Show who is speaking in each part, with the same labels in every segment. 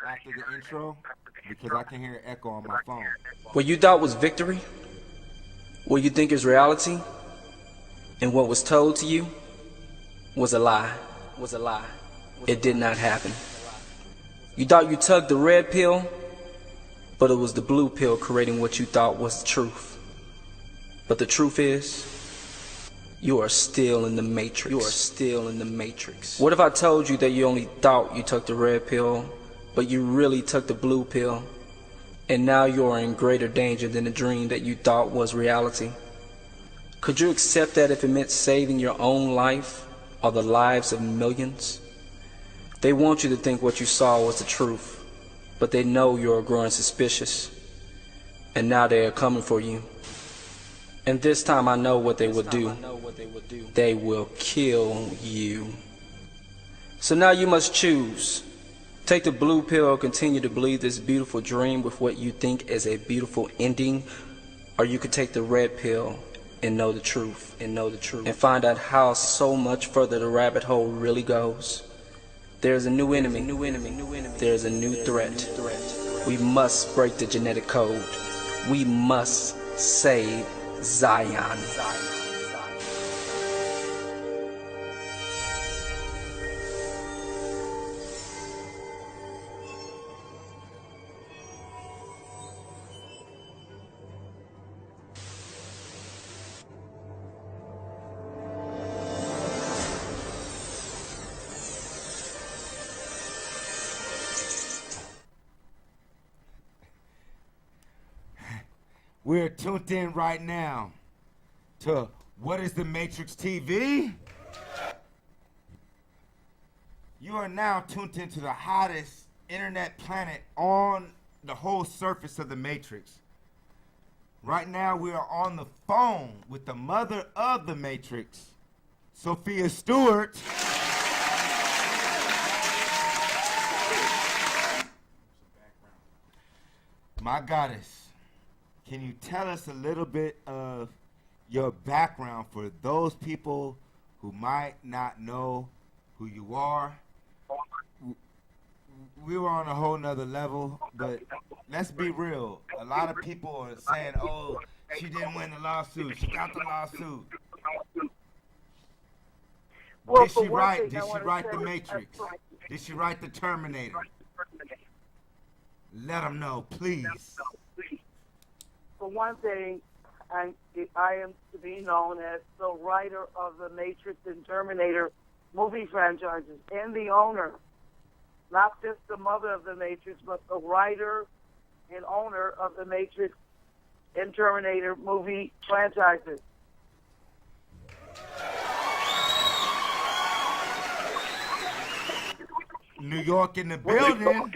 Speaker 1: after the intro because I can hear echo on my phone.
Speaker 2: What you thought was victory, what you think is reality, and what was told to you was a lie. It did not happen. You thought you took the red pill, but it was the blue pill creating what you thought was the truth. But the truth is, you are still in the matrix. What if I told you that you only thought you took the red pill, but you really took the blue pill, and now you are in greater danger than the dream that you thought was reality? Could you accept that if it meant saving your own life or the lives of millions? They want you to think what you saw was the truth, but they know you're growing suspicious, and now they are coming for you. And this time I know what they will do. They will kill you. So now you must choose. Take the blue pill or continue to believe this beautiful dream with what you think is a beautiful ending, or you could take the red pill and know the truth, and find out how so much further the rabbit hole really goes. There's a new enemy. There's a new threat. We must break the genetic code. We must save Zion.
Speaker 1: We're tuned in right now to What is the Matrix TV? You are now tuned into the hottest internet planet on the whole surface of the Matrix. Right now we are on the phone with the mother of the Matrix, Sophia Stewart. My goddess. Can you tell us a little bit of your background for those people who might not know who you are? We were on a whole nother level, but let's be real. A lot of people are saying, oh, she didn't win the lawsuit. She got the lawsuit.
Speaker 3: Well,
Speaker 1: Did she write the Matrix? Did she write the Terminator? Let them know, please.
Speaker 3: For one thing, I am to be known as the writer of the Matrix and Terminator movie franchises and the owner, not just the mother of the Matrix, but the writer and owner of the Matrix and Terminator movie franchises.
Speaker 1: New York in the building.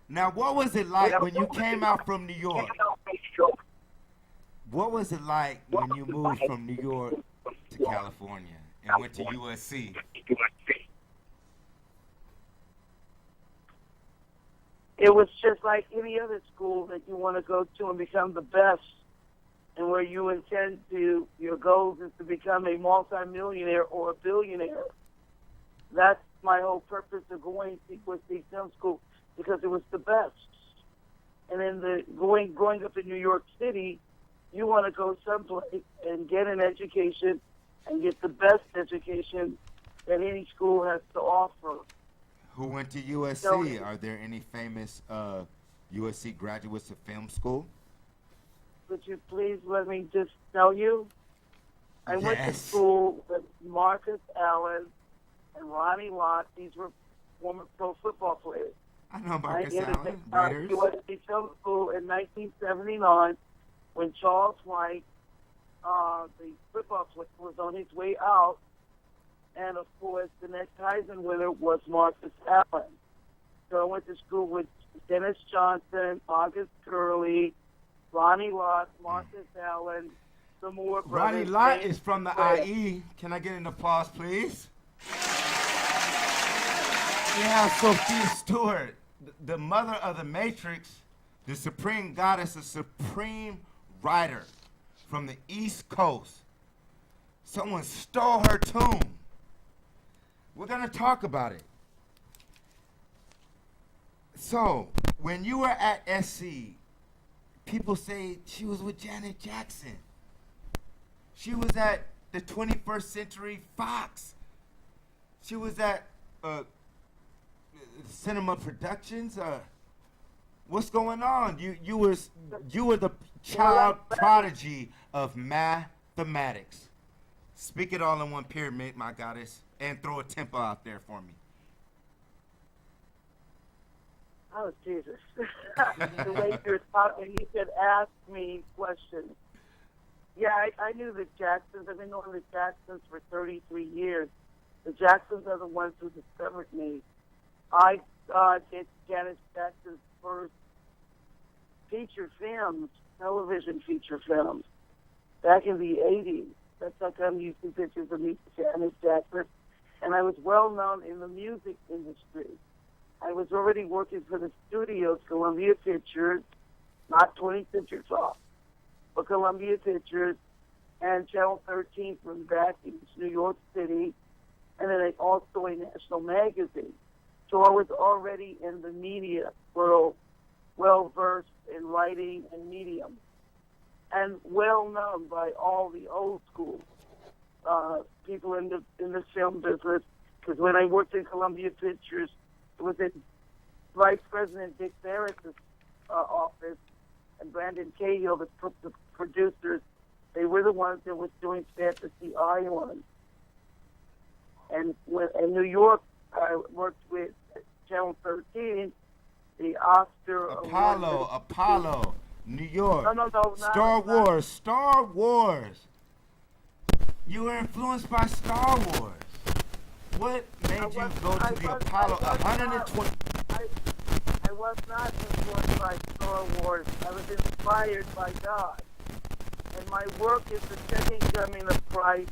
Speaker 1: Now, what was it like when you came out from New York? What was it like when you moved from New York to California and went to USC?
Speaker 3: It was just like any other school that you want to go to and become the best, and where you intend to, your goals is to become a multimillionaire or a billionaire. That's my whole purpose of going to USC Film School, because it was the best. And then growing up in New York City, you want to go someplace and get an education and get the best education that any school has to offer.
Speaker 1: Who went to USC? Are there any famous USC graduates of film school?
Speaker 3: Would you please let me just tell you? I went to school with Marcus Allen and Ronnie Lott. These were former pro football players.
Speaker 1: I know Marcus Allen, Raiders.
Speaker 3: He went to film school in 1979 when Charles White, the football player, was on his way out. And, of course, the next Heisman winner was Marcus Allen. So I went to school with Dennis Johnson, August Curley, Ronnie Lott, Marcus Allen, some more brothers.
Speaker 1: Ronnie Lott is from the IE. Can I get an applause, please? Yeah, Sophia Stewart, the mother of the Matrix, the supreme goddess, the supreme writer from the East Coast. Someone stole her tomb. We're going to talk about it. So, when you were at SC, people say she was with Janet Jackson. She was at the 21st Century Fox. She was at Cinema Productions. What's going on? You were the child prodigy of mathematics. Speak it all in one pyramid, my goddess, and throw a tempo out there for me.
Speaker 3: Oh, Jesus. The way you're talking, you could ask me questions. Yeah, I knew the Jacksons. I've been knowing the Jacksons for 33 years. The Jacksons are the ones who discovered me. I did Janet Jackson's first feature films, television feature films, back in the 80s. That's how come you see pictures of me, Janet Jackson. And I was well known in the music industry. I was already working for the studios, Columbia Pictures, not 20th Century Fox, but Columbia Pictures and Channel 13 from back in New York City, and then also a national magazine. So I was already in the media world, well-versed in writing and medium, and well-known by all the old school people in the film business. Because when I worked in Columbia Pictures, it was in Vice President Dick Barrett's office, and Brandon Cahill, the producers, they were the ones that was doing Fantasy Island. And in New York, I worked with Channel 13, the Oscar
Speaker 1: Apollo, New York.
Speaker 3: No,
Speaker 1: Star Wars. You were influenced by Star Wars. What made you go to the Apollo 120?
Speaker 3: I was not influenced by Star Wars. I was inspired by God. And my work is the second coming of Christ,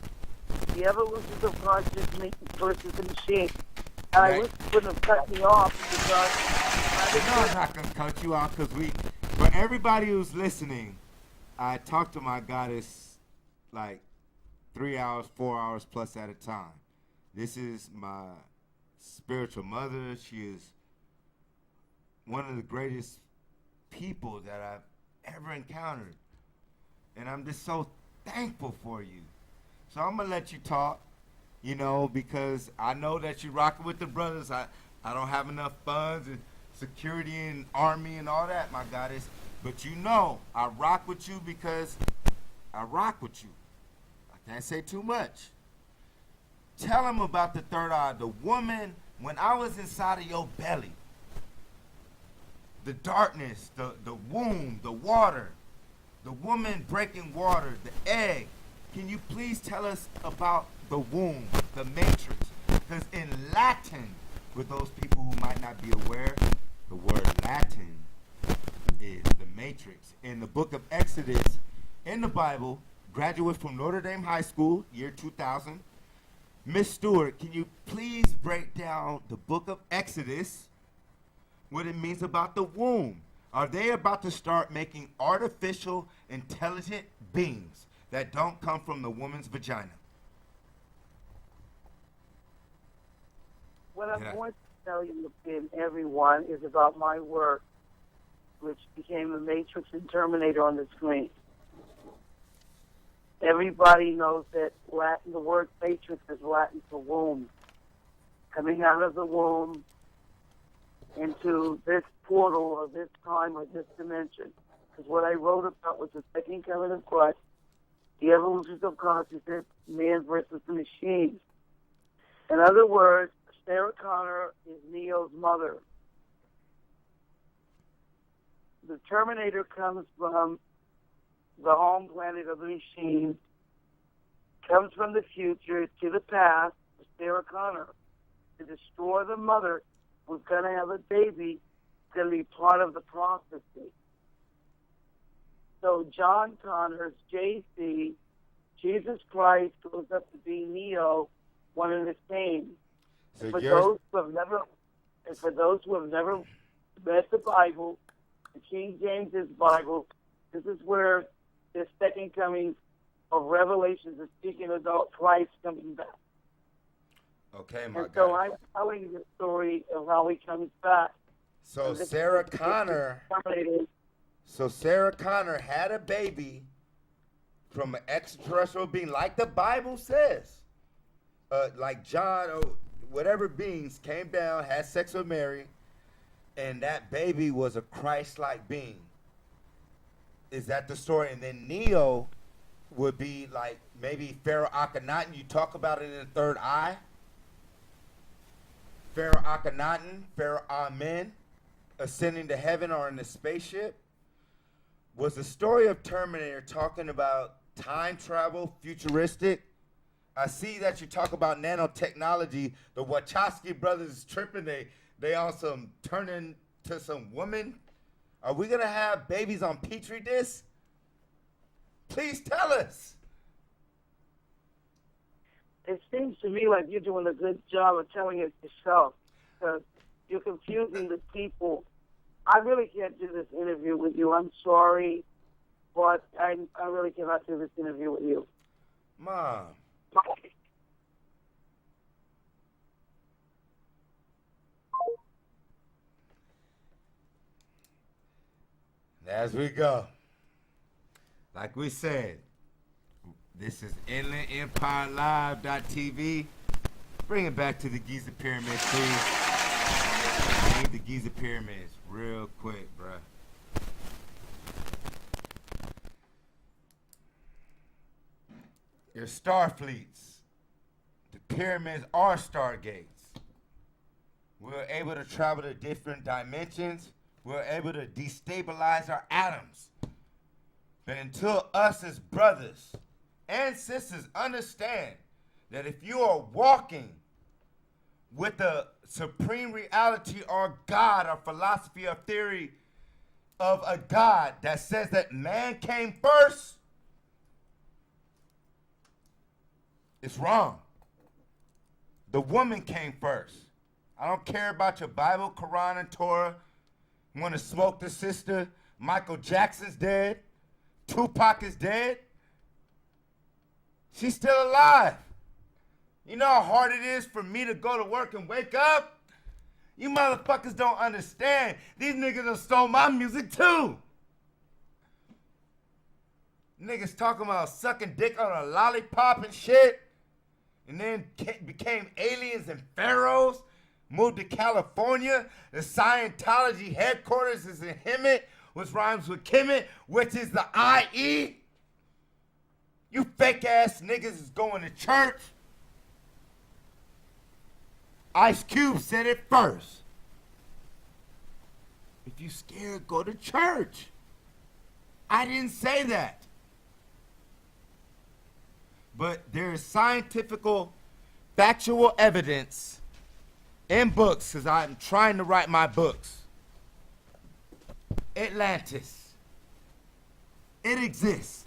Speaker 3: the evolution of consciousness versus the machine. And I wish you wouldn't have cut me off because
Speaker 1: I'm not going to cut you off because for everybody who's listening, I talk to my goddess like 3 hours, 4 hours plus at a time. This is my spiritual mother. She is one of the greatest people that I've ever encountered. And I'm just so thankful for you. So I'm going to let you talk, because I know that you're rocking with the brothers. I don't have enough funds and security and army and all that, my goddess. But I rock with you because I rock with you. I can't say too much. Tell them about the third eye. The woman, when I was inside of your belly, the darkness, the womb, the water, the woman breaking water, the egg. Can you please tell us about the womb, the matrix? Because in Latin, for those people who might not be aware, the word Latin is the matrix. In the book of Exodus, in the Bible, graduate from Notre Dame High School, year 2000, Miss Stewart, can you please break down the book of Exodus, what it means about the womb? Are they about to start making artificial, intelligent beings that don't come from the woman's vagina?
Speaker 3: What I'm going to tell you, everyone, is about my work, which became the Matrix and Terminator on the screen. Everybody knows that Latin, the word matrix is Latin for womb. Coming out of the womb into this portal or this time or this dimension. Because what I wrote about was the second coming of Christ, the evolution of consciousness, man versus the machine. In other words, Sarah Connor is Neo's mother. The Terminator comes from the home planet of the machine, comes from the future to the past, Sarah Connor, to destroy the mother who's going to have a baby, going to be part of the prophecy. So John Connor's JC, Jesus Christ goes up to be Neo, one and the same.
Speaker 1: So
Speaker 3: for those who have never read the Bible, the King James's Bible, this is where the second coming of Revelations is speaking about Christ coming back.
Speaker 1: Okay, my God.
Speaker 3: So I'm telling the story of how he comes back.
Speaker 1: So
Speaker 3: And this
Speaker 1: Sarah
Speaker 3: is
Speaker 1: Connor,
Speaker 3: terminated.
Speaker 1: so Sarah Connor had a baby from an extraterrestrial being, like the Bible says. Like John or whatever beings came down, had sex with Mary, and that baby was a Christ-like being. Is that the story? And then Neo would be like maybe Pharaoh Akhenaten. You talk about it in the third eye. Pharaoh Akhenaten, Pharaoh Amen, ascending to heaven or in the spaceship. Was the story of Terminator talking about time travel, futuristic? I see that you talk about nanotechnology. The Wachowski brothers is tripping. They on some turning to some woman. Are we gonna have babies on petri discs? Please tell us.
Speaker 3: It seems to me like you're doing a good job of telling it yourself, because you're confusing the people. I really can't do this interview with you. I'm sorry, but I really cannot do this interview with you.
Speaker 1: Mom. As we go. Like we said, this is InlandEmpireLive.tv. Bring it back to the Giza Pyramids, please. I need the Giza Pyramids real quick, bruh. Your star fleets. The pyramids are stargates. We're able to travel to different dimensions. We're able to destabilize our atoms. But until us as brothers and sisters understand that if you are walking with the supreme reality or God or philosophy or theory of a God that says that man came first, it's wrong. The woman came first. I don't care about your Bible, Quran, and Torah. You want to smoke the sister? Michael Jackson's dead. Tupac is dead. She's still alive. You know how hard it is for me to go to work and wake up? You motherfuckers don't understand. These niggas done stole my music too. Niggas talking about sucking dick on a lollipop and shit. And then became aliens and pharaohs. Moved to California. The Scientology headquarters is in Hemet, which rhymes with Kemet, which is the IE. You fake ass niggas is going to church. Ice Cube said it first. If you scared, go to church. I didn't say that. But there is scientific, factual evidence in books, because I'm trying to write my books. Atlantis. It exists.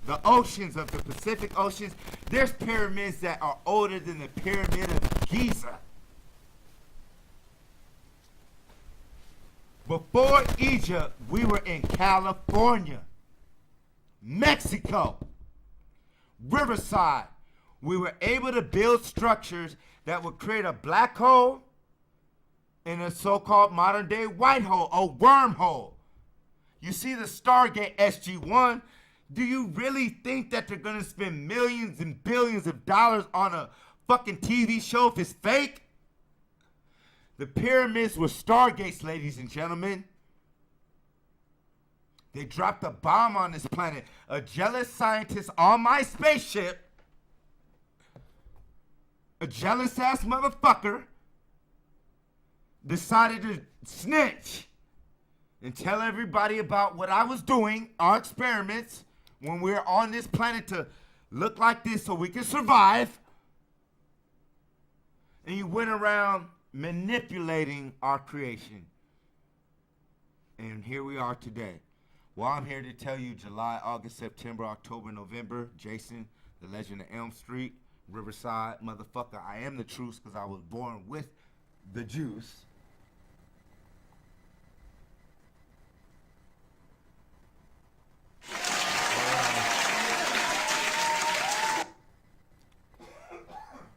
Speaker 1: The oceans of the Pacific Oceans. There's pyramids that are older than the Pyramid of Giza. Before Egypt, we were in California, Mexico, Riverside. We were able to build structures that would create a black hole and a so-called modern day white hole, a wormhole. You see the Stargate SG-1? Do you really think that they're gonna spend millions and billions of dollars on a fucking TV show if it's fake? The pyramids were stargates, ladies and gentlemen. They dropped a bomb on this planet. A jealous scientist on my spaceship, a jealous ass motherfucker, decided to snitch and tell everybody about what I was doing, our experiments, when we were on this planet to look like this so we can survive. And you went around manipulating our creation. And here we are today. Well, I'm here to tell you July, August, September, October, November, Jason, the Legend of Elm Street, Riverside, motherfucker, I am the truth because I was born with the juice.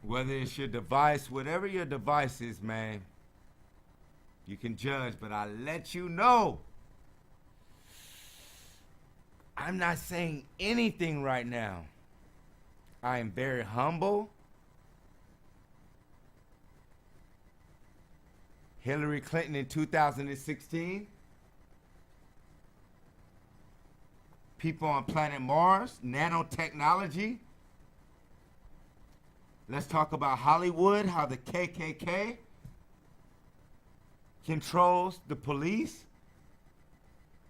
Speaker 1: Whether it's your device, whatever your device is, man, You can judge, but I let you know. I'm not saying anything right now. I am very humble. Hillary Clinton in 2016. People on planet Mars, nanotechnology. Let's talk about Hollywood, how the KKK controls the police.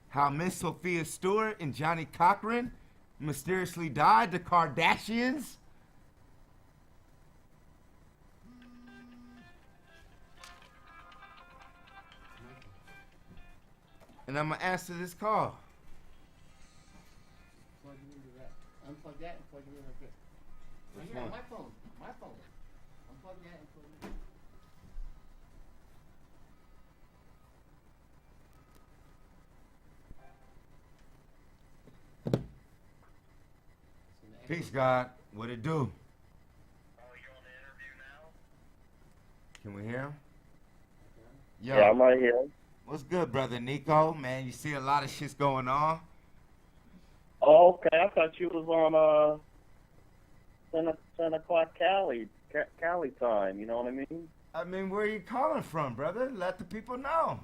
Speaker 1: How Miss Sophia Stewart and Johnny Cochran mysteriously died, the Kardashians. And I'm going to answer this call.
Speaker 4: Plug it into that. Unplug that and plug it in like this. Right here on my phone. My phone. Unplug that and plug it in.
Speaker 1: Peace, God. What it do?
Speaker 5: Oh, you on the interview now?
Speaker 1: Can we hear him?
Speaker 5: Yeah, I'm right here.
Speaker 1: What's good, brother Nico? Man, you see a lot of shit's going on.
Speaker 5: Oh, okay. I thought you was on 10 o'clock Cali time. You know what I mean?
Speaker 1: I mean, where are you calling from, brother? Let the people know.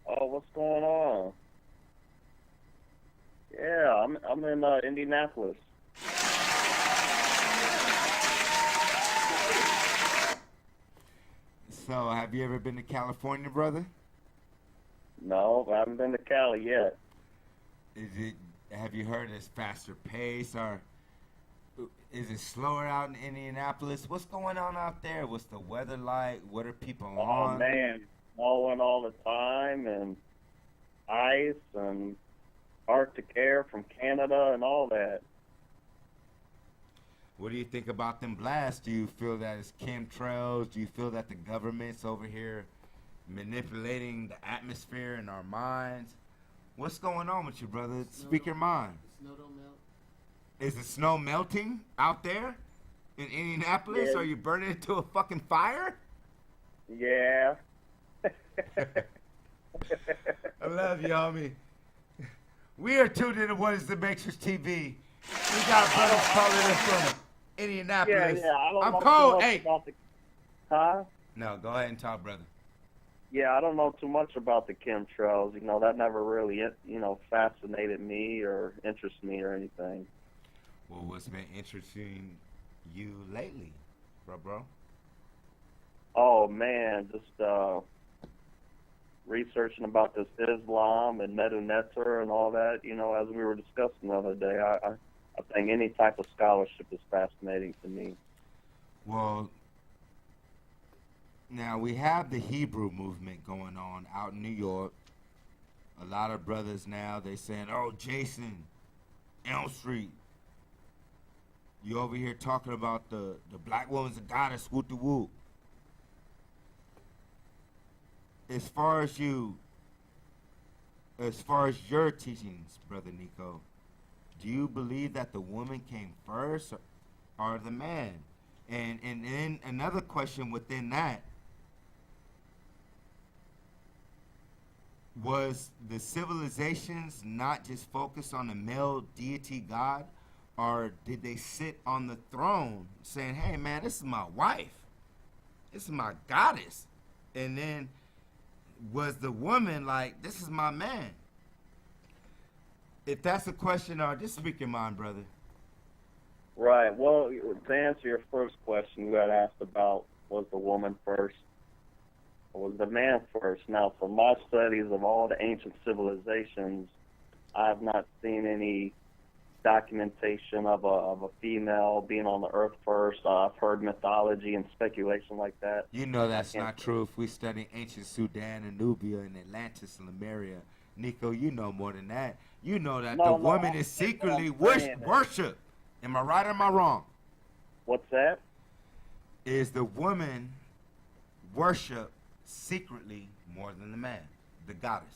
Speaker 5: Oh, what's going on? Yeah, I'm in Indianapolis.
Speaker 1: So, have you ever been to California, brother?
Speaker 5: No, I haven't been to Cali yet.
Speaker 1: Have you heard it's faster pace, or is it slower out in Indianapolis? What's going on out there? What's the weather like? What are people on?
Speaker 5: Oh man, snowing all the time and ice and Arctic air from Canada and all that.
Speaker 1: What do you think about them blasts? Do you feel that it's chemtrails? Do you feel that the government's over here manipulating the atmosphere and our minds? What's going on with you, brother? Speak your mind.
Speaker 4: The snow don't melt.
Speaker 1: Is the snow melting out there in Indianapolis?
Speaker 5: Yeah.
Speaker 1: Are you burning into a fucking fire?
Speaker 5: Yeah.
Speaker 1: I love you, homie. We are tuned into What is the Matrix TV. We got brothers calling us from Indianapolis.
Speaker 5: Yeah. I don't
Speaker 1: I'm
Speaker 5: know
Speaker 1: cold.
Speaker 5: too much
Speaker 1: Hey.
Speaker 5: about the. Huh?
Speaker 1: No, go ahead and talk, brother.
Speaker 5: Yeah, I don't know too much about the chemtrails. You know, that never really, fascinated me or interested me or anything.
Speaker 1: Well, what's been interesting you lately, bro?
Speaker 5: Oh man, just researching about this Islam and Medu Neter and all that. You know, as we were discussing the other day, I think any type of scholarship is fascinating to me.
Speaker 1: Well, now we have the Hebrew movement going on out in New York. A lot of brothers now, they saying, oh, Jason, Elm Street, you over here talking about the black woman's a goddess, whoop de whoop. As far as your teachings, Brother Nico, do you believe that the woman came first or the man? And then another question within that, was the civilizations not just focused on the male deity God, or did they sit on the throne saying, hey man, this is my wife, this is my goddess, and then was the woman like, this is my man? If that's a question, or just speak your mind, brother.
Speaker 5: Right. Well, to answer your first question, you had asked about was the woman first or was the man first. Now, from my studies of all the ancient civilizations, I have not seen any documentation of a female being on the earth first. I've heard mythology and speculation like that.
Speaker 1: You know that's not true. If we study ancient Sudan and Nubia and Atlantis and Lemuria, Nico, you know more than that. You know that the woman is secretly worshipped. Am I right or am I wrong?
Speaker 5: What's that?
Speaker 1: Is the woman worshipped secretly more than the man, the goddess?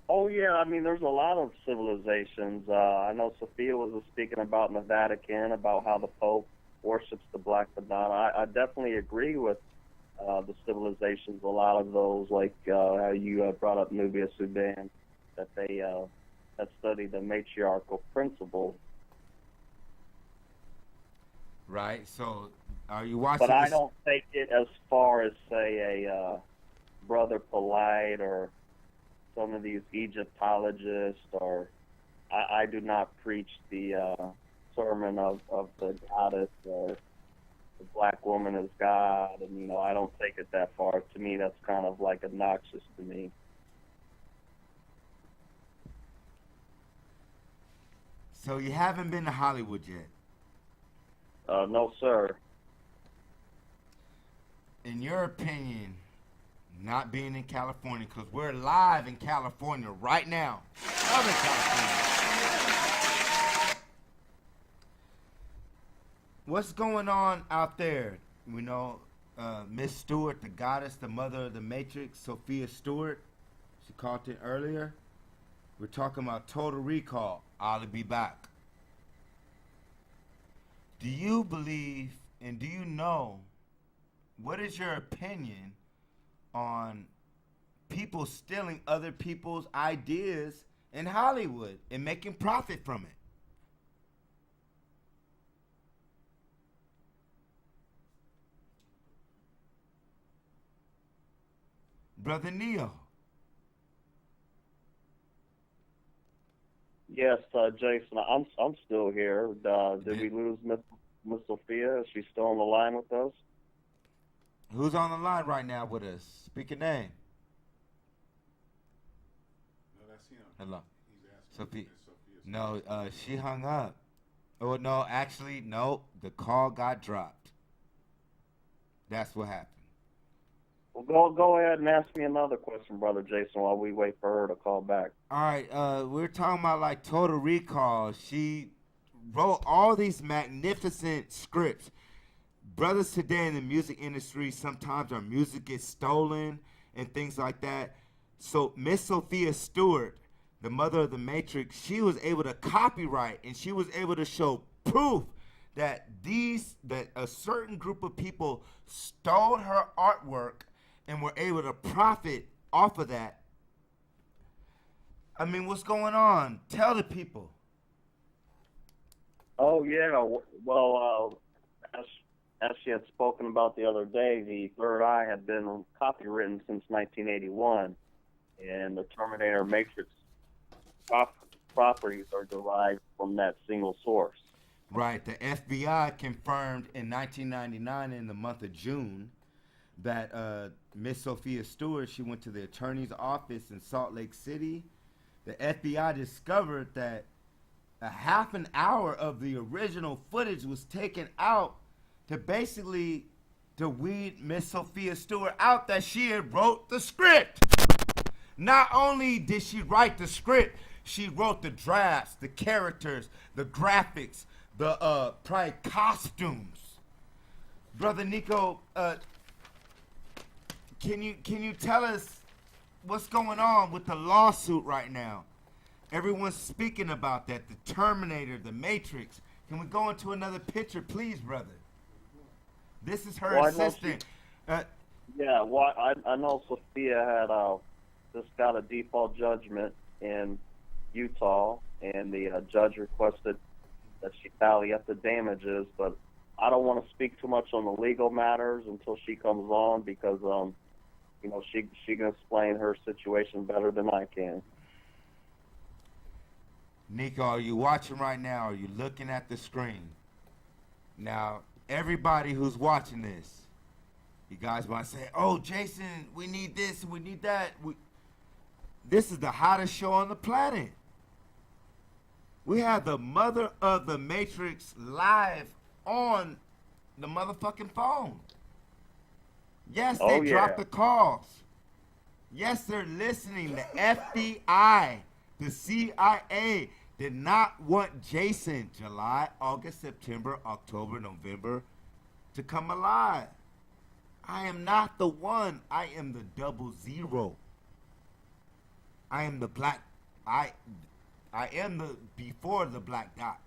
Speaker 5: Oh, yeah. I mean, there's a lot of civilizations. I know Sophia was speaking about in the Vatican about how the Pope worships the Black Madonna. I definitely agree with the civilizations, a lot of those, like how you brought up Nubia, Sudan, that they that study the matriarchal principle.
Speaker 1: Right. So, are you watching
Speaker 5: But I
Speaker 1: this?
Speaker 5: don't take it as far as, say, a Brother Polite or some of these Egyptologists, or I do not preach the sermon of the goddess or the black woman as God, and I don't take it that far. To me, that's kind of like obnoxious to me.
Speaker 1: So you haven't been to Hollywood yet.
Speaker 5: No, sir.
Speaker 1: In your opinion, not being in California, because we're live in California right now, Southern California. What's going on out there? We know Miss Stewart, the goddess, the mother of the Matrix, Sophia Stewart. She called it earlier. We're talking about Total Recall. I'll be back. Do you believe and do you know, what is your opinion on people stealing other people's ideas in Hollywood and making profit from it? Brother Neo.
Speaker 5: Yes, Jason, I'm still here. Did we lose Miss Sophia? Is she still on the line with us?
Speaker 1: Who's on the line right now with us? Speak your name.
Speaker 6: No, that's him.
Speaker 1: Hello.
Speaker 6: He's asking.
Speaker 1: Sophia.
Speaker 6: Miss Sophia.
Speaker 1: No, she hung up. Oh, no, actually, no. The call got dropped. That's what happened.
Speaker 5: Well, go ahead and ask me another question, Brother Jason, while we wait for her to call back.
Speaker 1: All right, we're talking about like Total Recall. She wrote all these magnificent scripts. Brothers today in the music industry, sometimes our music gets stolen and things like that. So Miss Sophia Stewart, the mother of the Matrix, she was able to copyright and she was able to show proof that a certain group of people stole her artwork and were able to profit off of that. I mean, what's going on? Tell the people.
Speaker 5: Oh, yeah. Well, as she had spoken about the other day, the Third Eye had been copywritten since 1981, and the Terminator Matrix properties are derived from that single source.
Speaker 1: Right. The FBI confirmed in 1999 in the month of June that Miss Sophia Stewart, she went to the attorney's office in Salt Lake City. The FBI discovered that a half an hour of the original footage was taken out to basically to weed Miss Sophia Stewart out that she had wrote the script. Not only did she write the script, she wrote the drafts, the characters, the graphics, the probably costumes. Brother Nico, can you tell us what's going on with the lawsuit right now? Everyone's speaking about that, the Terminator, the Matrix. Can we go into another picture, please, brother? This is her assistant.
Speaker 5: Yeah, well, I know Sophia had just got a default judgment in Utah, and the judge requested that she tally up the damages, but I don't want to speak too much on the legal matters until she comes on, because she can explain her situation better than I can.
Speaker 1: Nico, are you watching right now? Are you looking at the screen? Now, everybody who's watching this, you guys might say, oh, Jason, we need this, we need that. This is the hottest show on the planet. We have the mother of the Matrix live on the motherfucking phone. Yes, they dropped the calls. Yes, they're listening. The FBI, the CIA did not want Jason July, August, September, October, November to come alive. I am not the one. I am the 00. I am the black. I am the before the black dot.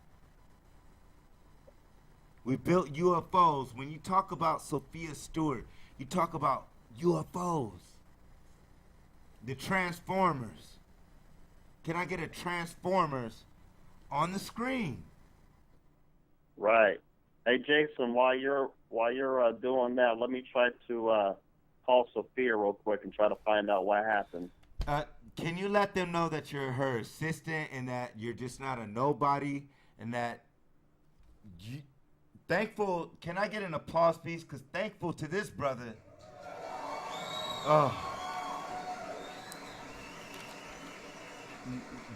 Speaker 1: We built UFOs. When you talk about Sophia Stewart, You talk about UFOs, the Transformers. Can I get a Transformers on the screen?
Speaker 5: Right. Hey, Jason, while you're doing that, let me try to call Sophia real quick and try to find out what happened.
Speaker 1: Can you let them know that you're her assistant and that you're just not a nobody and that thankful, can I get an applause piece? Because thankful to this brother. Oh.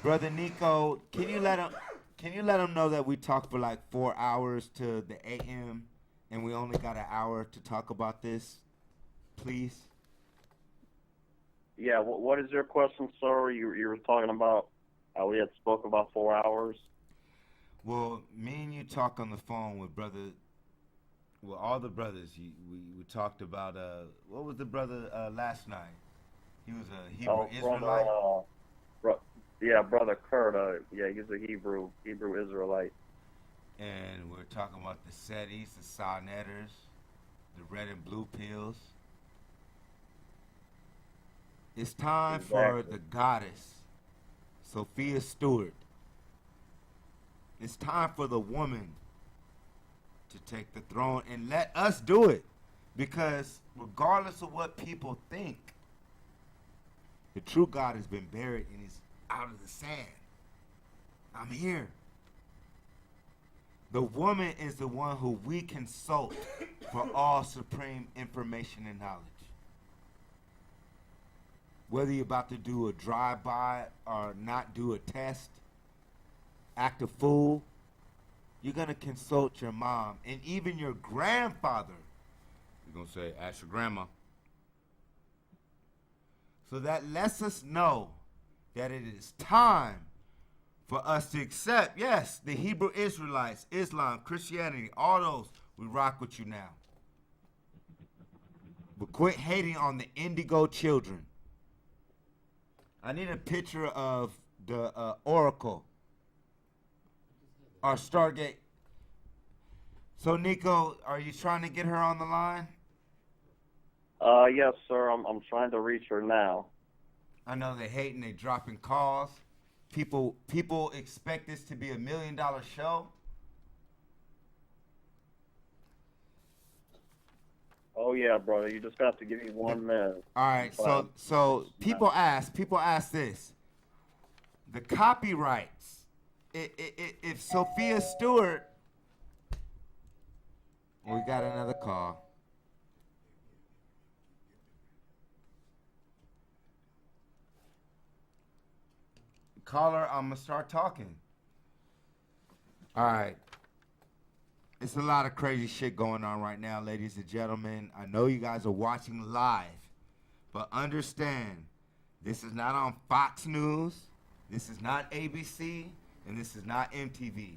Speaker 1: Brother Nico, can you let him know that we talked for like 4 hours to the AM and we only got an hour to talk about this, please?
Speaker 5: Yeah, what is your question, sir? You were talking about how we had spoke about 4 hours.
Speaker 1: Well, me and you talk on the phone with all the brothers. We talked about, what was the brother last night? He was a Hebrew Israelite.
Speaker 5: Brother Kurt. He's a Hebrew Israelite.
Speaker 1: And we're talking about the SETIs, the Sonetters, the red and blue pills. It's time for the goddess, Sophia Stewart. It's time for the woman to take the throne and let us do it. Because regardless of what people think, the true God has been buried and he's out of the sand. I'm here. The woman is the one who we consult for all supreme information and knowledge. Whether you're about to do a drive-by or not do a test, act a fool, you're going to consult your mom and even your grandfather. You're going to say, ask your grandma. So that lets us know that it is time for us to accept, yes, the Hebrew Israelites, Islam, Christianity, all those, we rock with you now. But quit hating on the indigo children. I need a picture of the Oracle, our Stargate. So, Nico, are you trying to get her on the line?
Speaker 5: Yes, sir. I'm trying to reach her now.
Speaker 1: I know they're hating, they're dropping calls. People expect this to be $1 million show.
Speaker 5: Oh yeah, brother. You just got to give me 1 minute.
Speaker 1: All right. So people ask this: the copyrights. If Sophia Stewart, we got another call. Caller, I'm gonna start talking. All right. It's a lot of crazy shit going on right now, ladies and gentlemen. I know you guys are watching live, but understand, this is not on Fox News, this is not ABC, and this is not MTV.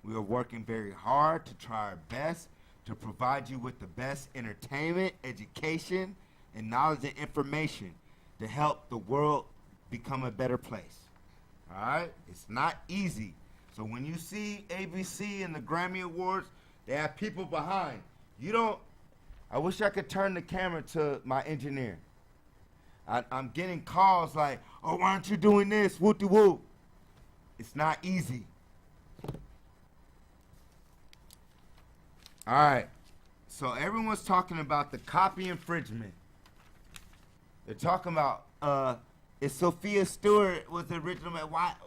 Speaker 1: We are working very hard to try our best to provide you with the best entertainment, education, and knowledge and information to help the world become a better place. All right? It's not easy. So when you see ABC and the Grammy Awards, they have people behind. You don't. I wish I could turn the camera to my engineer. I'm getting calls like, oh, why aren't you doing this? Whoop-de-whoop. It's not easy. All right. So everyone's talking about the copy infringement. They're talking about, if Sophia Stewart was the original,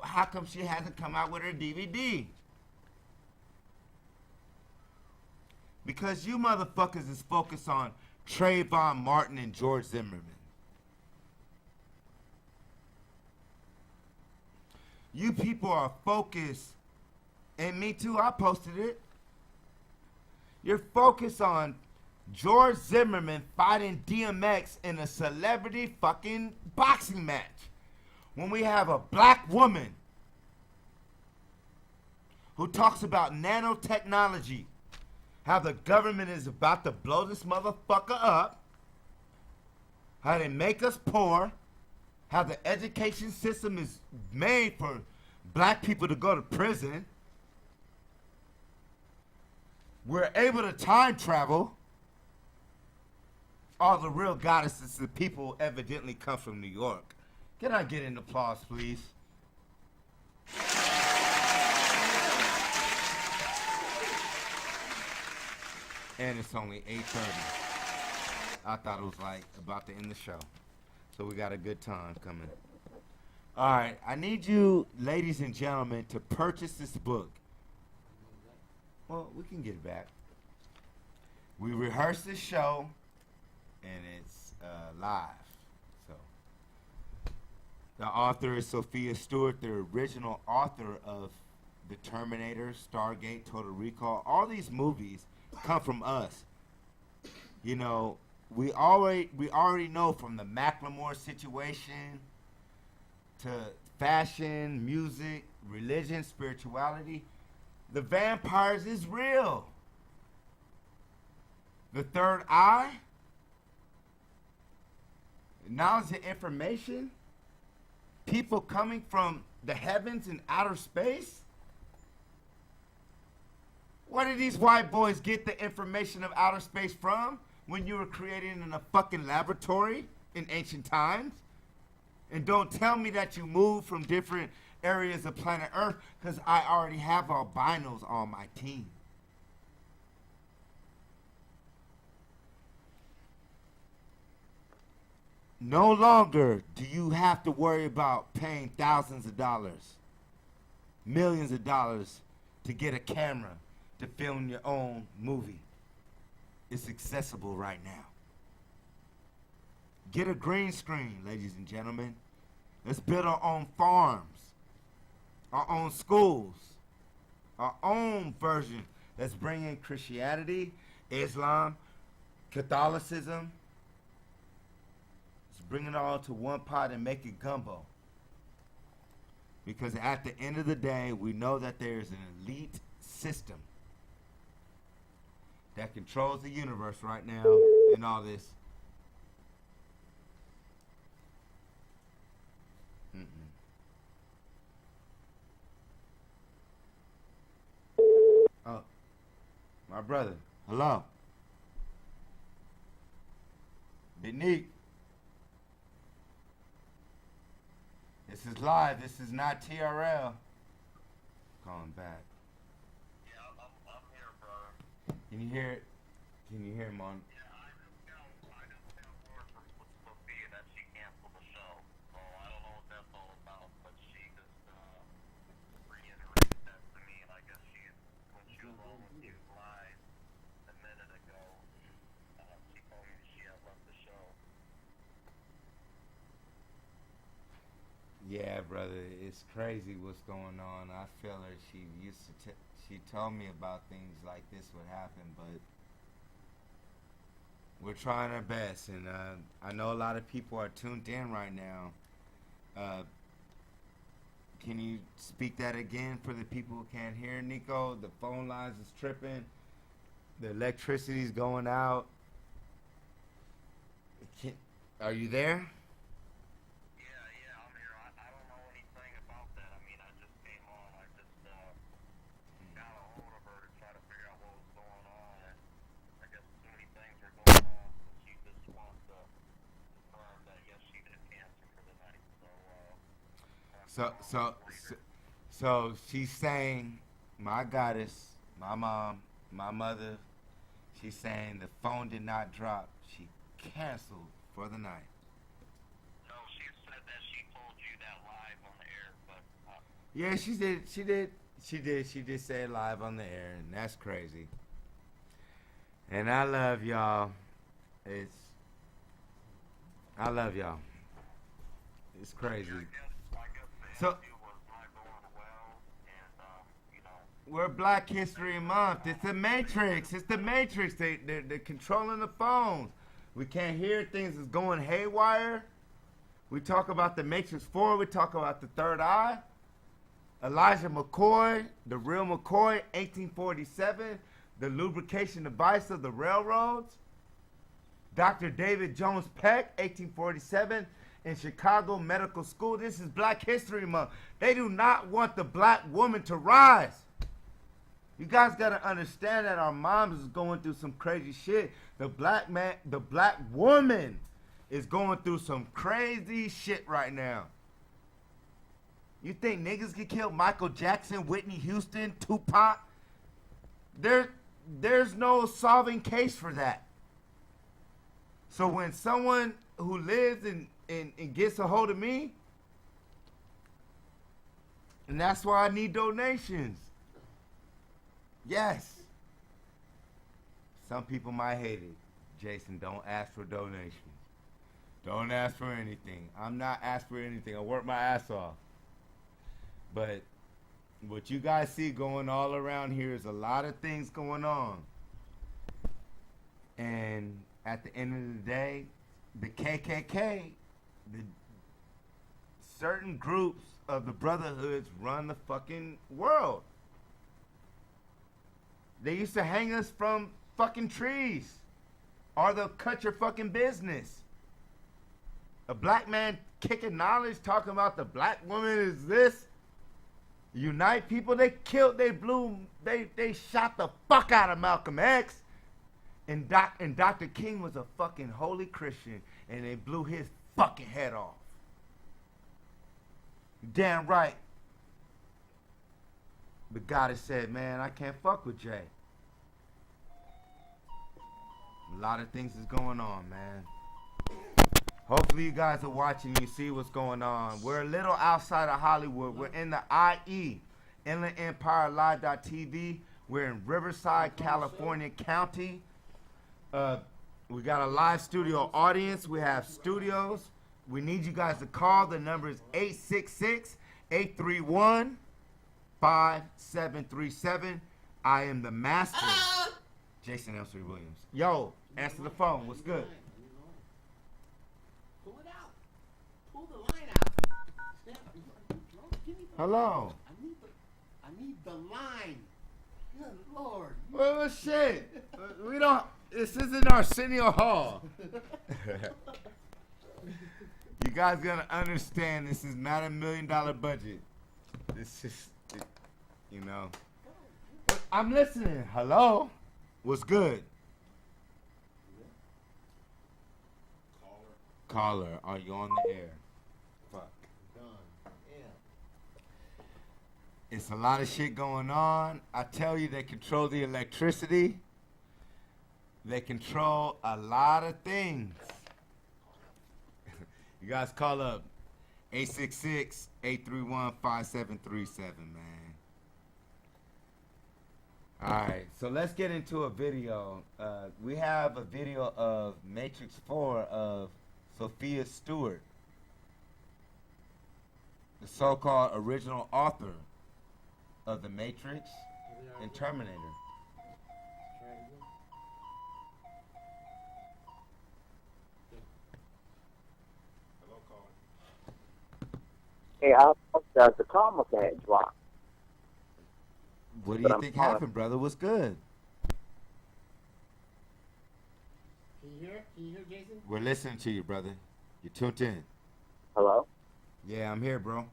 Speaker 1: how come she hasn't come out with her DVD? Because you motherfuckers is focused on Trayvon Martin and George Zimmerman. You people are focused, and me too, I posted it. You're focused on George Zimmerman fighting DMX in a celebrity fucking boxing match. When we have a black woman who talks about nanotechnology, how the government is about to blow this motherfucker up, how they make us poor, how the education system is made for black people to go to prison. We're able to time travel. all the real goddesses, the people evidently come from New York. Can I get an applause, please? And it's only 8:30. I thought it was like about to end the show. So we got a good time coming. All right, I need you, ladies and gentlemen, to purchase this book. Well, we can get it back. We rehearsed this show, and it's live. So the author is Sophia Stewart, the original author of The Terminator, Stargate, Total Recall. All these movies come from us. You know, we already know from the Macklemore situation to fashion, music, religion, spirituality, the vampires is real. The third eye, knowledge and information, people coming from the heavens and outer space. Where did these white boys get the information of outer space from when you were created in a fucking laboratory in ancient times? And don't tell me that you moved from different areas of planet Earth, because I already have albinos on my team. No longer do you have to worry about paying thousands of dollars, millions of dollars to get a camera to film your own movie. It's accessible right now. Get a green screen, ladies and gentlemen. Let's build our own farms, our own schools, our own version. Let's bring in Christianity, Islam, Catholicism. Let's bring it all to one pot and make it gumbo. Because at the end of the day, we know that there's an elite system that controls the universe right now and all this. Oh, my brother. Hello. Benique. This is live. This is not TRL. Calling back.
Speaker 5: Yeah, I'm here, brother.
Speaker 1: Can you hear it? Can you hear him on?
Speaker 5: Yeah, I just got word from Sophia that she canceled the show. So I don't know what that's all about, but she just reiterated that to me, and I guess when she was on with you live a minute ago, she told me she had left the show.
Speaker 1: Yeah, brother, it's crazy what's going on. I feel her. She used to. She told me about things like this would happen, but we're trying our best, and I know a lot of people are tuned in right now. Can you speak that again for the people who can't hear, Nico? The phone lines is tripping. The electricity's going out. Are you there?
Speaker 5: Yeah, I'm here. I don't know anything about that. I mean, I just came on. I just got a hold of her to try to figure out what was going on, and I guess too many things are going on, so she just wants to confirm that, yes, she did answer for the night.
Speaker 1: So she's saying, my goddess, my mom, my mother, she's saying the phone did not drop. She canceled for the night.
Speaker 5: No, she said that she told you that live on the air, but
Speaker 1: Yeah, she did say it live on the air, and that's crazy. And I love y'all. I love y'all. It's crazy.
Speaker 5: I guess the
Speaker 1: So
Speaker 5: interview was not going well, and you know.
Speaker 1: we're Black History Month. It's the Matrix. It's the Matrix. They're controlling the phones. We can't hear things is going haywire. We talk about the Matrix 4. We talk about the third eye. Elijah McCoy, the real McCoy, 1847. The lubrication device of the railroads. Dr. David Jones Peck, 1847. In Chicago Medical School. This is Black History Month. They do not want the black woman to rise. You guys gotta understand that our moms is going through some crazy shit. The black woman is going through some crazy shit right now. You think niggas can kill Michael Jackson, Whitney Houston, Tupac? There's no solving case for that. So when someone who lives and gets a hold of me, and that's why I need donations. Yes. Some people might hate it. Jason, don't ask for donations. Don't ask for anything. I'm not asking for anything. I work my ass off. But what you guys see going all around here is a lot of things going on. And at the end of the day, the KKK, the certain groups of the brotherhoods run the fucking world. They used to hang us from fucking trees, or they'll cut your fucking business. A black man kicking knowledge, talking about the black woman is this. Unite people, they killed, they shot the fuck out of Malcolm X. And Dr. King was a fucking holy Christian, and they blew his fucking head off. Damn right. The goddess said, man, I can't fuck with Jay. A lot of things is going on, man. Hopefully you guys are watching, you see what's going on. We're a little outside of Hollywood. We're in the IE, Inland Empire Live.tv. We're in Riverside, California County. We got a live studio audience. We have studios. We need you guys to call. The number is 866-831-5737. I am the master. Jason Elsbury Williams. Yo, answer the phone. What's good?
Speaker 4: Pull it out. Pull the line out. Give me the
Speaker 1: Hello.
Speaker 4: I need the line. Good Lord.
Speaker 1: Well, shit. We don't. This isn't Arsenio Hall. You guys gotta understand, this is not $1 million budget. This is, you know. I'm listening. Hello. What's good? Caller, are you on the air? Fuck. It's a lot of shit going on. I tell you, they control the electricity. They control a lot of things. You guys call up 866-831-5737, man. All right, so let's get into a video. We have a video of Matrix 4 of Sophia Stewart, the so-called original author of The Matrix and Terminator.
Speaker 3: Hey, I apologize. The call must have had dropped.
Speaker 1: What do you think happened, brother? What's good?
Speaker 4: Can you hear Jason?
Speaker 1: We're listening to you, brother. You tuned in.
Speaker 3: Hello?
Speaker 1: Yeah, I'm here, bro.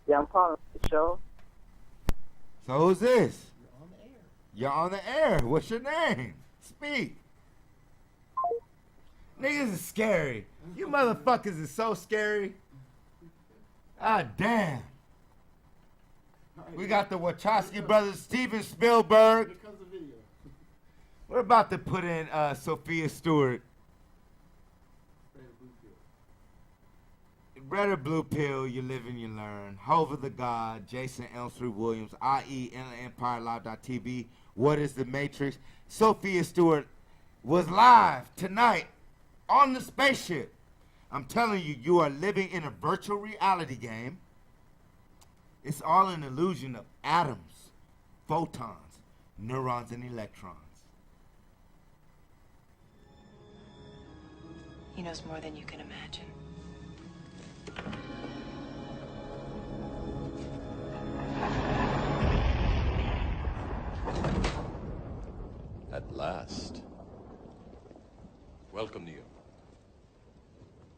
Speaker 3: Yeah, I'm calling the show.
Speaker 1: So who's this?
Speaker 4: You're on the air.
Speaker 1: You're on the air. What's your name? Speak. Niggas is scary. You motherfuckers is so scary. Ah, damn. We got the Wachowski brothers, Steven Spielberg.
Speaker 4: Here comes the video.
Speaker 1: We're about to put in Sophia Stewart. Red or blue pill, you live and you learn. Hova the God, Jason Elsbury Williams, i.e. Empire Live.tv. What is the Matrix? Sophia Stewart was live tonight on the spaceship. I'm telling you, you are living in a virtual reality game. It's all an illusion of atoms, photons, neurons, and electrons.
Speaker 7: He knows more than you can imagine.
Speaker 8: At last. Welcome, Neo.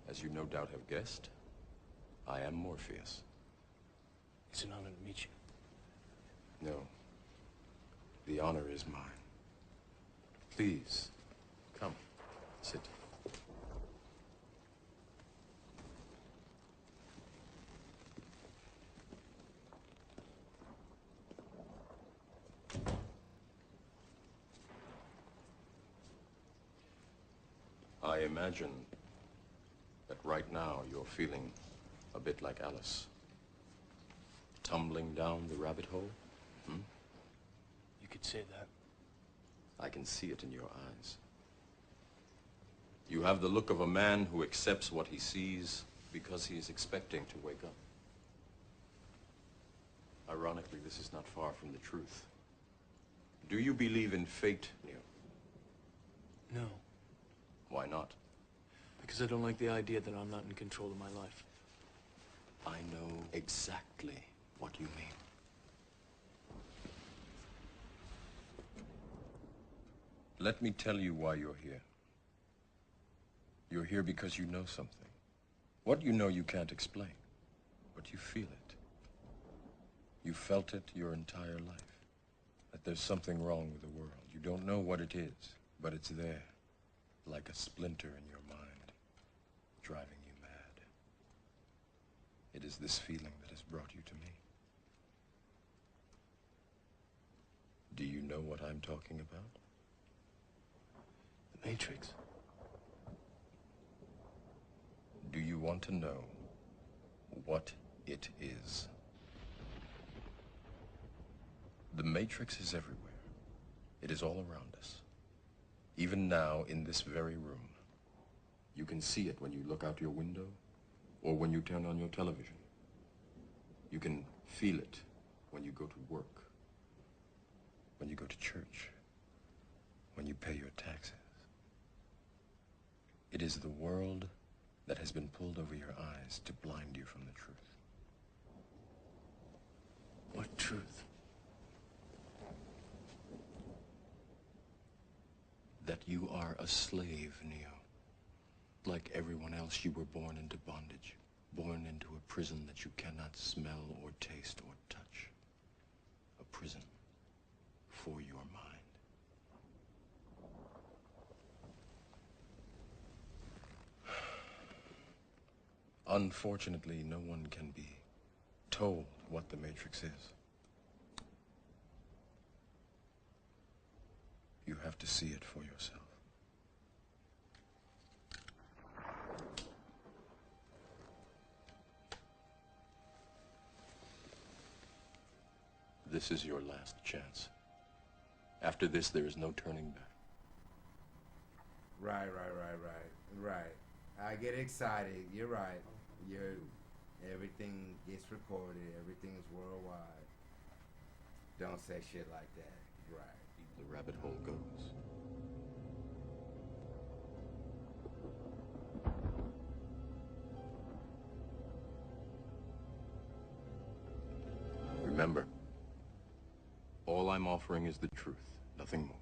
Speaker 8: As you no doubt have guessed, I am Morpheus.
Speaker 9: It's an honor to meet you.
Speaker 8: No, The honor is mine. Please, come, sit. I imagine that right now you're feeling a bit like Alice. Tumbling down the rabbit hole?
Speaker 9: You could say that.
Speaker 8: I can see it in your eyes. You have the look of a man who accepts what he sees because he is expecting to wake up. Ironically, this is not far from the truth. Do you believe in fate, Neo?
Speaker 9: No,
Speaker 8: Why not?
Speaker 9: because I don't like the idea that I'm not in control of my life.
Speaker 8: I know exactly what you mean. Let me tell you why you're here. You're here because you know something. What you know you can't explain, but you feel it. You felt it your entire life, that there's something wrong with the world. You don't know what it is, but it's there, like a splinter in your mind, driving you mad. It is this feeling that has brought you to me. Do you know what I'm talking about?
Speaker 9: The Matrix.
Speaker 8: Do you want to know what it is? The Matrix is everywhere. It is all around us. Even now, in this very room. You can see it when you look out your window or when you turn on your television. You can feel it when you go to work, when you go to church, when you pay your taxes. It is the world that has been pulled over your eyes to blind you from the truth.
Speaker 9: What truth?
Speaker 8: That you are a slave, Neo. Like everyone else, you were born into bondage, born into a prison that you cannot smell or taste or touch. A prison for your mind. Unfortunately, no one can be told what the Matrix is. You have to see it for yourself. This is your last chance. After this, there is no turning back.
Speaker 1: Right. I get excited. You're right. Everything gets recorded. Everything is worldwide. Don't say shit like that. Right.
Speaker 8: The rabbit hole goes. Remember, all I'm offering is the truth, nothing more.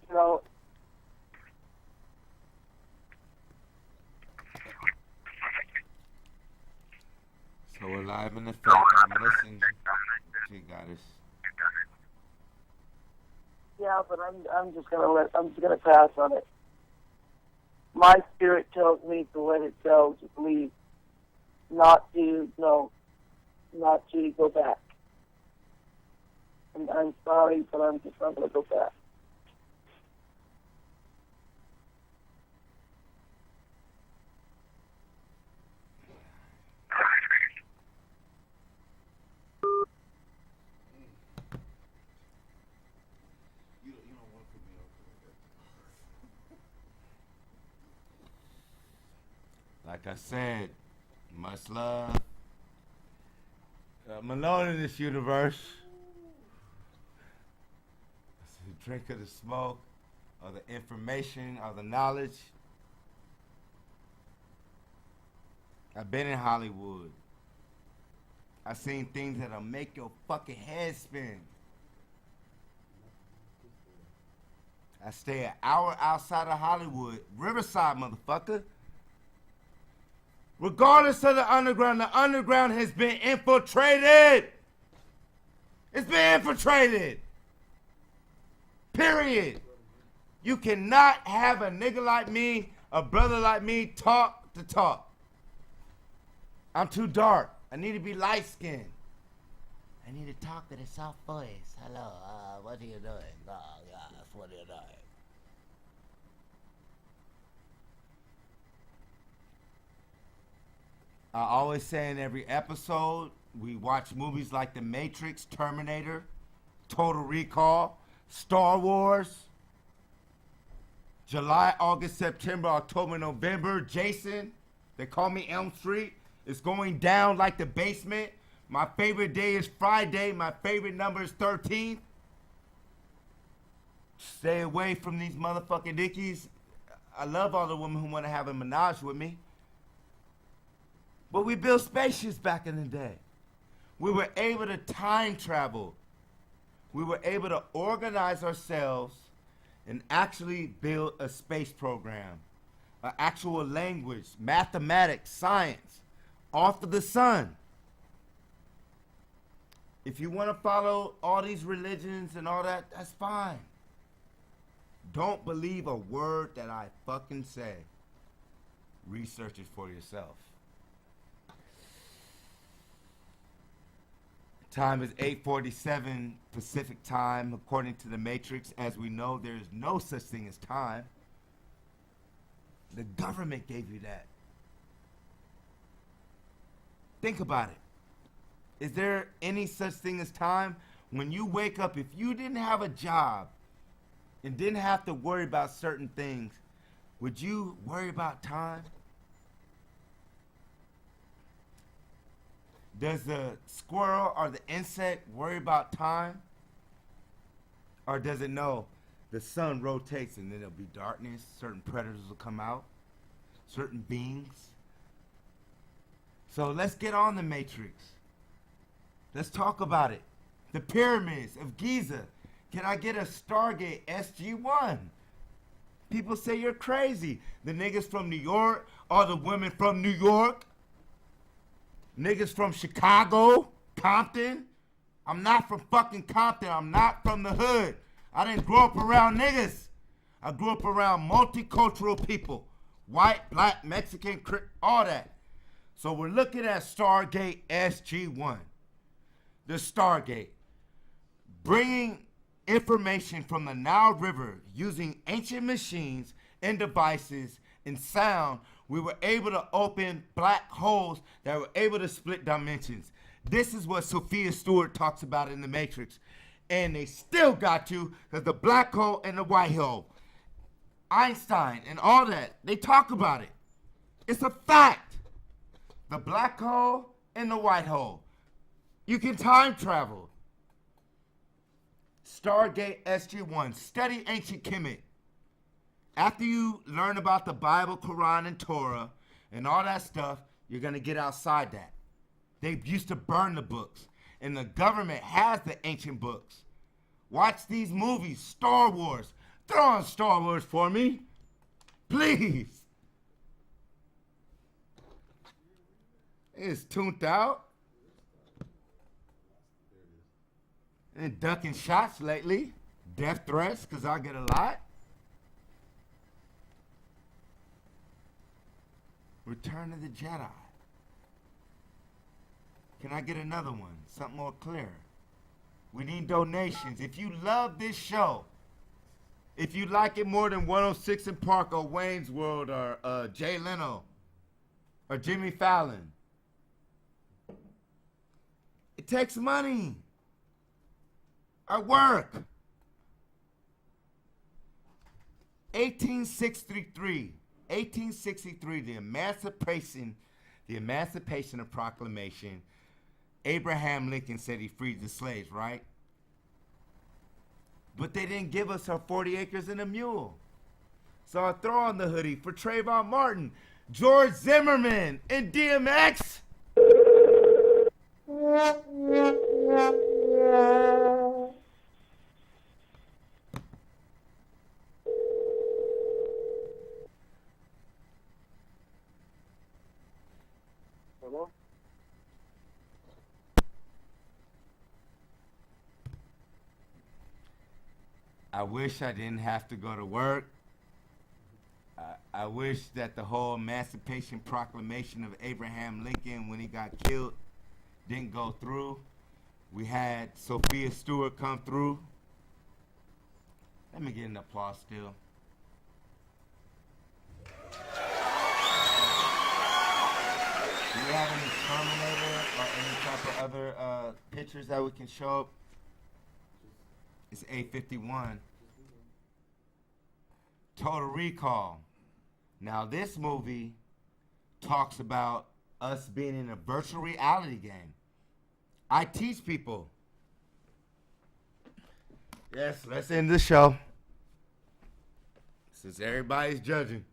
Speaker 3: You know,
Speaker 1: So we're live in effect. I'm listening. She got us.
Speaker 3: yeah, but I'm just gonna pass on it. My spirit tells me to let it go, to leave, not to go back. And I'm sorry, but I'm just not gonna go back.
Speaker 6: You don't want to put me over like that.
Speaker 1: Like I said, much love. I'm alone in this universe. It's the drink of the smoke, or the information, or the knowledge. I've been in Hollywood. I've seen things that'll make your fucking head spin. I stay an hour outside of Hollywood. Riverside, motherfucker. Regardless of the underground has been infiltrated. It's been infiltrated. Period. You cannot have a nigga like me, a brother like me, talk the talk. I'm too dark. I need to be light-skinned. I need to talk with a soft voice. Hello, what are you doing? Oh, yes, what are you doing? I always say in every episode, we watch movies like The Matrix, Terminator, Total Recall, Star Wars, July, August, September, October, November, Jason. They call me Elm Street. It's going down like the basement. My favorite day is Friday. My favorite number is 13. Stay away from these motherfucking dickies. I love all the women who want to have a menage with me. But we built spaceships back in the day. We were able to time travel. We were able to organize ourselves and actually build a space program, an actual language, mathematics, science, off of the sun. If you want to follow all these religions and all that, that's fine. Don't believe a word that I fucking say. Research it for yourself. Time is 8:47 Pacific time, according to the Matrix. As we know, there is no such thing as time. The government gave you that. Think about it. Is there any such thing as time? When you wake up, if you didn't have a job and didn't have to worry about certain things, would you worry about time? Does the squirrel or the insect worry about time? Or does it know the sun rotates and then there'll be darkness, certain predators will come out, certain beings? So let's get on the Matrix. Let's talk about it. The pyramids of Giza. Can I get a Stargate SG-1? People say you're crazy. The niggas from New York or the women from New York. Niggas from Chicago, Compton. I'm not from fucking Compton. I'm not from the hood. I didn't grow up around niggas. I grew up around multicultural people. White, black, Mexican, all that. So we're looking at Stargate SG-1. The Stargate. Bringing information from the Nile River using ancient machines and devices and sound, we were able to open black holes that were able to split dimensions. This is what Sophia Stewart talks about in The Matrix. And they still got you because the black hole and the white hole. Einstein and all that, they talk about it. It's a fact. The black hole and the white hole. You can time travel. Stargate SG-1. Study ancient Kemet. After you learn about the Bible, Quran, and Torah, and all that stuff, you're going to get outside that. They used to burn the books, and the government has the ancient books. Watch these movies, Star Wars. Throw on Star Wars for me, please. It's tuned out. And ducking shots lately. Death threats, because I get a lot. Return of the Jedi. Can I get another one? Something more clear. We need donations. If you love this show, if you like it more than 106 in Park or Wayne's World or Jay Leno or Jimmy Fallon, it takes money. I work. 1863, the Emancipation Proclamation. Abraham Lincoln said he freed the slaves, right? But they didn't give us our 40 acres and a mule. So I throw on the hoodie for Trayvon Martin, George Zimmerman, and DMX. I wish I didn't have to go to work. I wish that the whole Emancipation Proclamation of Abraham Lincoln when he got killed didn't go through. We had Sophia Stewart come through. Let me get an applause still. Do we have any Terminator or any type of other pictures that we can show up? It's 8:51. Total Recall. Now this movie talks about us being in a virtual reality game. I teach people. Yes, let's end the show. Since everybody's judging,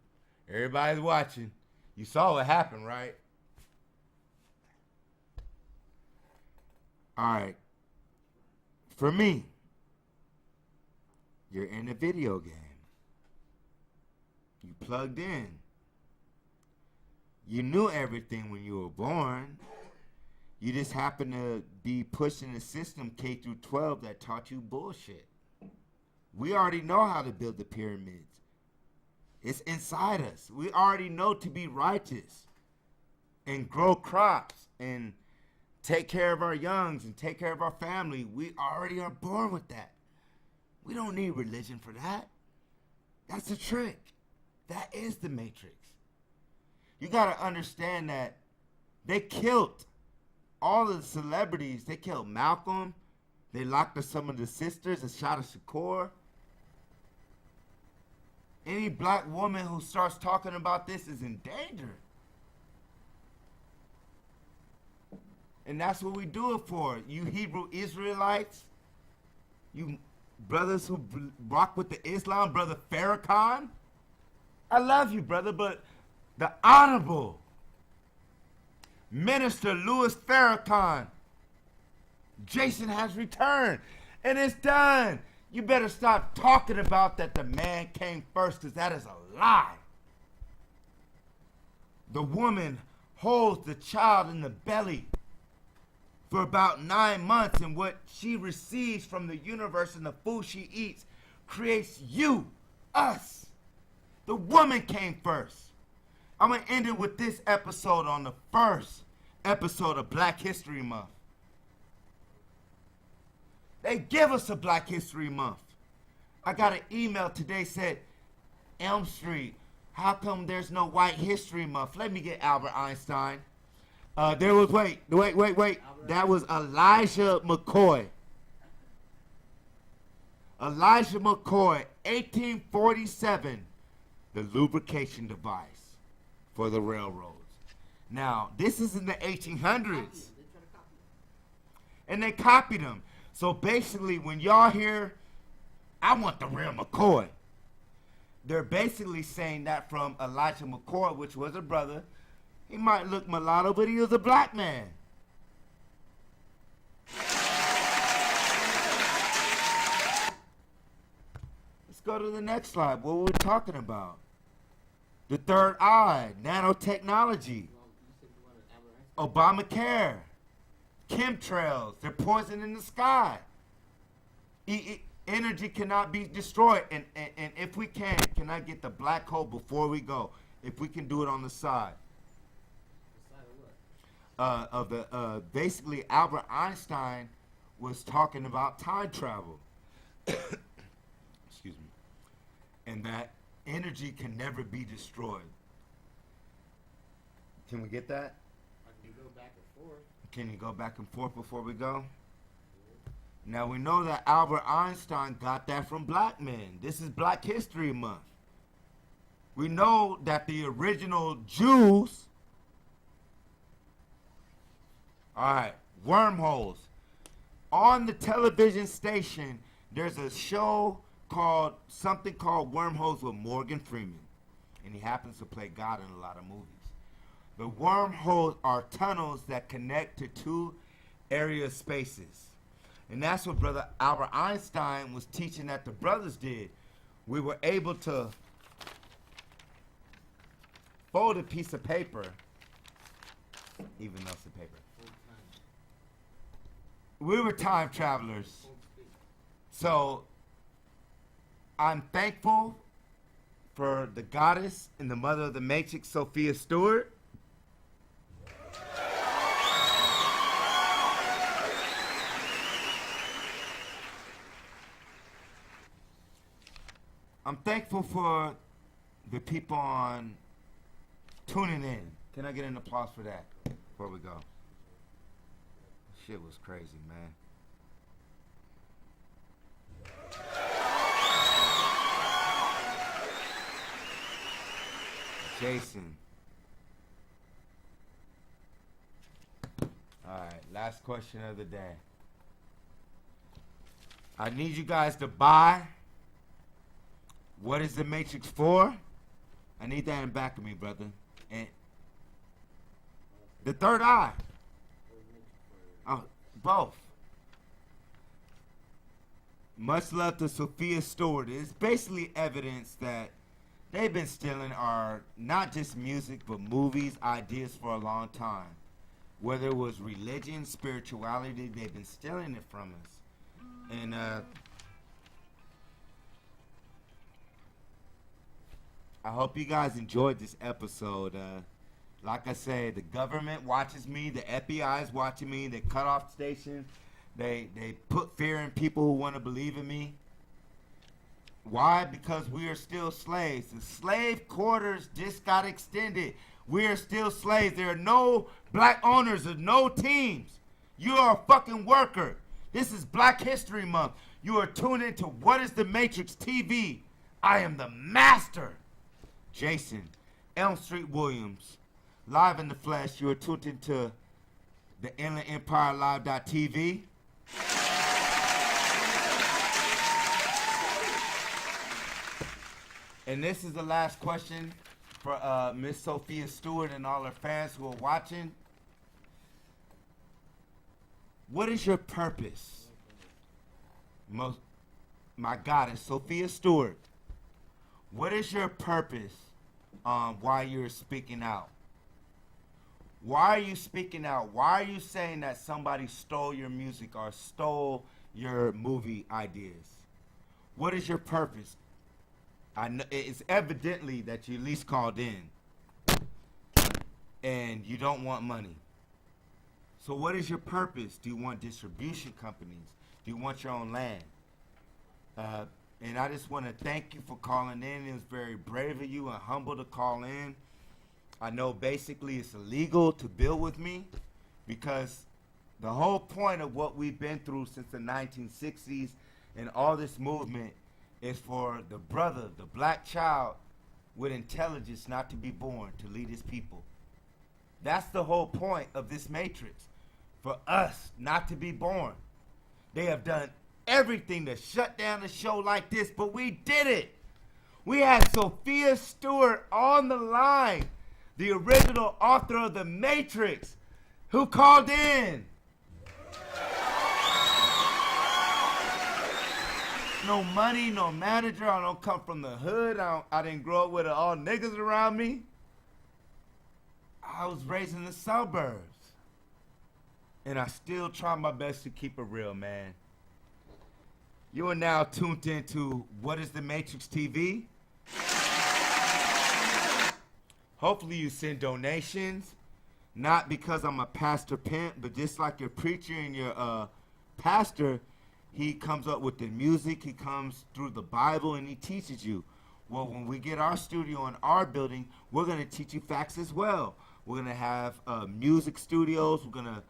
Speaker 1: everybody's watching. You saw what happened, right? All right. For me, you're in a video game. You plugged in. You knew everything when you were born. You just happened to be pushing the system K through 12 that taught you bullshit. We already know how to build the pyramids. It's inside us. We already know to be righteous and grow crops and take care of our youngs and take care of our family. We already are born with that. We don't need religion for that. That's a trick. That is the Matrix. You got to understand that they killed all of the celebrities. They killed Malcolm. They locked up some of the sisters and shot at Shakur. Any black woman who starts talking about this is in danger. And that's what we do it for. You Hebrew Israelites, you brothers who rock with the Islam, Brother Farrakhan. I love you, brother, but the Honorable Minister Louis Farrakhan, Jason has returned, and it's done. You better stop talking about that the man came first, because that is a lie. The woman holds the child in the belly for about 9 months, and what she receives from the universe and the food she eats creates you, us. The woman came first. I'm going to end it with this episode on the first episode of Black History Month. They give us a Black History Month. I got an email today said, Elm Street, how come there's no White History Month? Let me get Albert Einstein. There was, wait. That was Elijah McCoy. Elijah McCoy, 1847, the lubrication device for the railroads. Now, this is in the 1800s. And they copied them. So basically, when y'all hear, I want the real McCoy, they're basically saying that from Elijah McCoy, which was a brother. He might look mulatto, but he was a black man. Let's go to the next slide. What were we talking about? The third eye, nanotechnology, Obamacare, chemtrails, they're poisoning the sky. Energy cannot be destroyed. And if we can I get the black hole before we go? If we can do it on the side. Basically Albert Einstein was talking about time travel. Excuse me. And that energy can never be destroyed. Can we get that?
Speaker 4: I can go back and forth.
Speaker 1: Can you go back and forth before we go? Now we know that Albert Einstein got that from black men. This is Black History Month. We know that the original Jews, alright, wormholes. On the television station, there's a show called Wormholes with Morgan Freeman. And he happens to play God in a lot of movies. The wormholes are tunnels that connect to two area spaces. And that's what Brother Albert Einstein was teaching that the brothers did. We were able to fold a piece of paper, even though it's a paper. We were time travelers. So I'm thankful for the goddess and the mother of the Matrix, Sophia Stewart. I'm thankful for the people on tuning in. Can I get an applause for that before we go? Shit was crazy, man. Jason. Alright, last question of the day. I need you guys to buy What Is the Matrix For? I need that in back of me, brother. And the third eye. Oh, both. Much love to Sophia Stewart. It's basically evidence that they've been stealing our, not just music, but movies, ideas for a long time. Whether it was religion, spirituality, they've been stealing it from us. And I hope you guys enjoyed this episode. Like I said, the government watches me, the FBI is watching me, they cut off stations, they put fear in people who want to believe in me. Why? Because we are still slaves. The slave quarters just got extended. We are still slaves. There are no black owners of no teams. You are a fucking worker. This is Black History Month. You are tuned into What Is the Matrix TV. I am the master. Jason, Elm Street Williams, live in the flesh. You are tuned into the Inland Empire Live.tv. And this is the last question for Miss Sophia Stewart and all her fans who are watching. What is your purpose? My goddess, Sophia Stewart. What is your purpose why you're speaking out? Why are you speaking out? Why are you saying that somebody stole your music or stole your movie ideas? What is your purpose? I know it's evidently that you at least called in and you don't want money. So what is your purpose? Do you want distribution companies? Do you want your own land? And I just want to thank you for calling in. It was very brave of you and humble to call in. I know basically it's illegal to build with me because the whole point of what we've been through since the 1960s and all this movement is for the brother, the black child with intelligence not to be born, to lead his people. That's the whole point of this matrix, for us not to be born. They have done everything to shut down a show like this, but we did it. We had Sophia Stewart on the line, the original author of The Matrix, who called in. No money, no manager. I don't come from the hood. I didn't grow up with all niggas around me. I was raised in the suburbs. And I still try my best to keep it real, man. You are now tuned into What Is the Matrix TV. Hopefully you send donations. Not because I'm a pastor pimp, but just like your preacher and your pastor, he comes up with the music, he comes through the Bible, and he teaches you. Well, when we get our studio in our building, we're going to teach you facts as well. We're going to have music studios, we're going to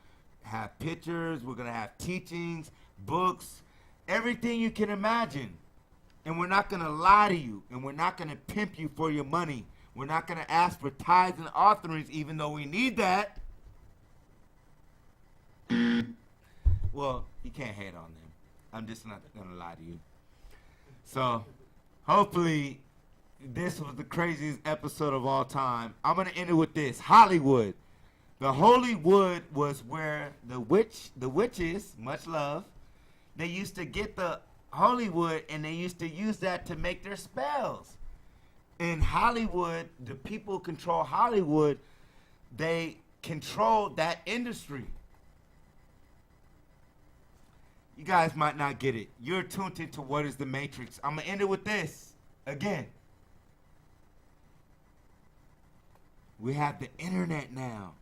Speaker 1: have pictures, we're going to have teachings, books, everything you can imagine. And we're not going to lie to you, and we're not going to pimp you for your money. We're not going to ask for tithes and offerings, even though we need that. Well, you can't hate on them. I'm just not going to lie to you. So, hopefully, this was the craziest episode of all time. I'm going to end it with this. Hollywood. The Holy Wood was where the witches, much love, they used to get the holy wood and they used to use that to make their spells. In Hollywood, the people who control Hollywood, they control that industry. You guys might not get it. You're tuned into What is the Matrix. I'm going to end it with this again. We have the internet now.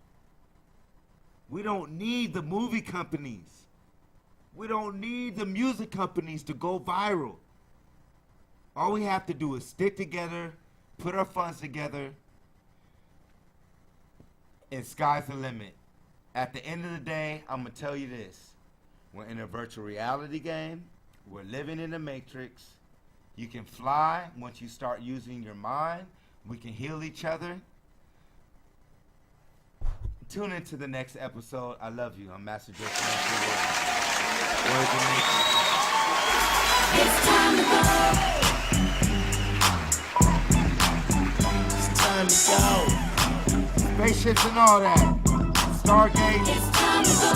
Speaker 1: We don't need the movie companies. We don't need the music companies to go viral. All we have to do is stick together, put our funds together, and sky's the limit. At the end of the day, I'm going to tell you this. We're in a virtual reality game. We're living in the Matrix. You can fly once you start using your mind. We can heal each other. Tune into the next episode. I love you. I'm Master Joe. Where's the Matrix? It's time to go. It's time to go. Spaceships and all that. Stargates. It's time to go.